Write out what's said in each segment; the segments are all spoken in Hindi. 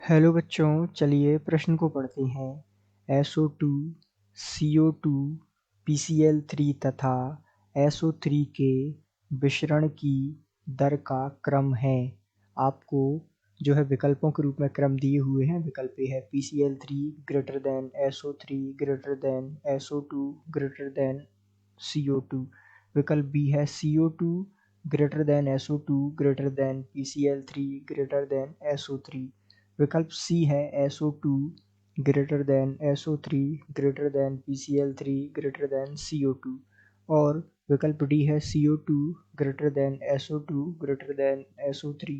हेलो बच्चों, चलिए प्रश्न को पढ़ते हैं। SO2, CO2, PCl3 तथा SO3 के विसरण की दर का क्रम है। आपको जो है विकल्पों के रूप में क्रम दिए हुए हैं। विकल्प ए है PCl3 greater than SO3 greater than SO2 greater than CO2। विकल्प बी है CO2 greater than SO2 greater than PCl3 greater than SO3। विकल्प सी है SO2 greater than SO3 greater than PCl3 greater than CO2। और विकल्प डी है CO2 greater than SO2 greater than SO3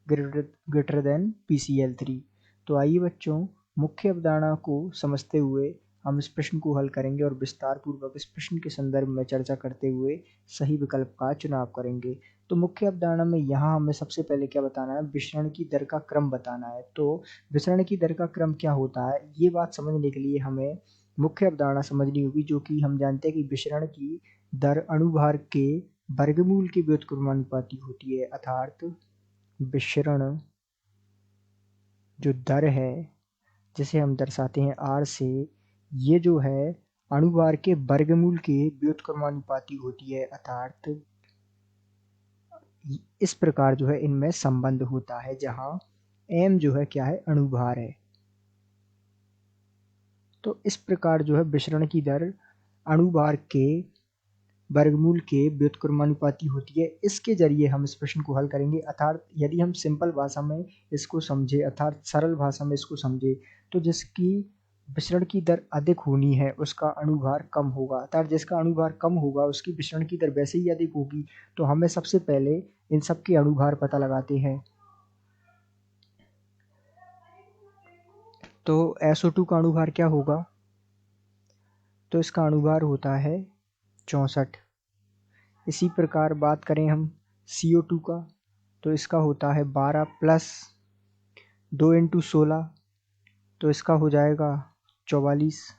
greater than PCl3। तो आइए बच्चों, मुख्य अवधारणा को समझते हुए हम इस प्रश्न को हल करेंगे और विस्तार पूर्वक इस प्रश्न के संदर्भ में चर्चा करते हुए सही विकल्प का चुनाव करेंगे। तो मुख्य अवधारणा में यहाँ हमें सबसे पहले क्या बताना है, विसरण की दर का क्रम बताना है। तो विसरण की दर का क्रम क्या होता है, ये बात समझने के लिए हमें मुख्य अवधारणा समझनी होगी, जो कि हम जानते हैं कि विसरण की दर अणुभार के वर्गमूल के व्युत्क्रमानुपाती होती है। अर्थात विसरण जो दर है, जिसे हम दर्शाते हैं R से, ये जो है अणुभार के वर्गमूल के व्युत्क्रमानुपाती होती है। अर्थात इस प्रकार जो है इनमें संबंध होता है, जहां m जो है क्या है, अणुभार है। तो इस प्रकार जो है विसरण की दर अणुभार के वर्गमूल के व्युत्क्रमानुपाती होती है। इसके जरिए हम इस प्रश्न को हल करेंगे। अर्थात यदि हम सिंपल भाषा में इसको समझे, अर्थात सरल भाषा में इसको समझे, तो जिसकी विसरण की दर अधिक होनी है उसका अणुभार कम होगा। अर्थात जिसका अणुभार कम होगा उसकी विसरण की दर वैसे ही अधिक होगी। तो हमें सबसे पहले इन सब के अणुभार पता लगाते हैं। तो SO2 का अणुभार क्या होगा, तो इसका अणुभार होता है 64। इसी प्रकार बात करें हम CO2 का, तो इसका होता है 12 प्लस 2 इंटू 16, तो इसका हो जाएगा 44।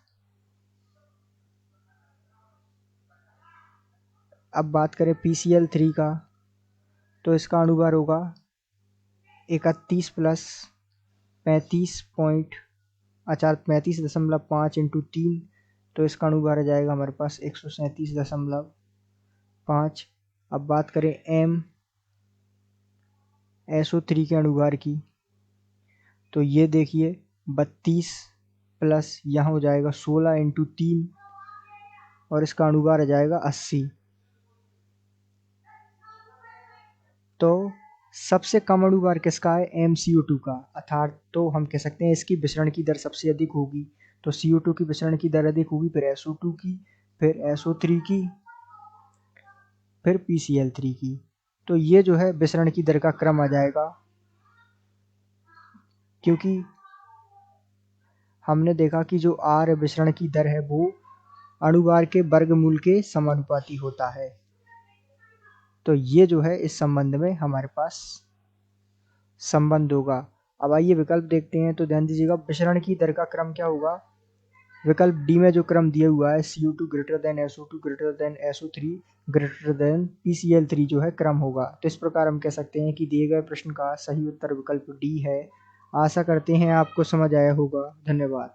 अब बात करें PCl3 का, तो इसका अणुभार होगा 31 प्लस 35.5 इंटू 3, तो इसका अणुभार आ जाएगा हमारे पास 137.5। अब बात करें SO3 के अणुभार की, तो ये देखिए 32 प्लस यहाँ हो जाएगा 16 इंटू 3, और इसका अणुभार आ जाएगा 80। तो सबसे कम अणुभार किसका है, MCO2 का। अर्थात तो हम कह सकते हैं इसकी विसरण की दर सबसे अधिक होगी। तो CO2 की विसरण की दर अधिक होगी, फिर SO2 की, फिर SO3 की, फिर PCl3 की। तो ये जो है विसरण की दर का क्रम आ जाएगा, क्योंकि हमने देखा कि जो R विसरण की दर है वो अणुभार के वर्गमूल के समानुपाती होता है। तो ये जो है इस संबंध में हमारे पास संबंध होगा। अब आइए विकल्प देखते हैं। तो ध्यान दीजिएगा, विसरण की दर का क्रम क्या होगा। विकल्प डी में जो क्रम दिया हुआ है CO2 greater than SO2 greater than SO3 greater than PCl3 जो है क्रम होगा। तो इस प्रकार हम कह सकते हैं कि दिए गए प्रश्न का सही उत्तर विकल्प डी है। आशा करते हैं आपको समझ आया होगा। धन्यवाद।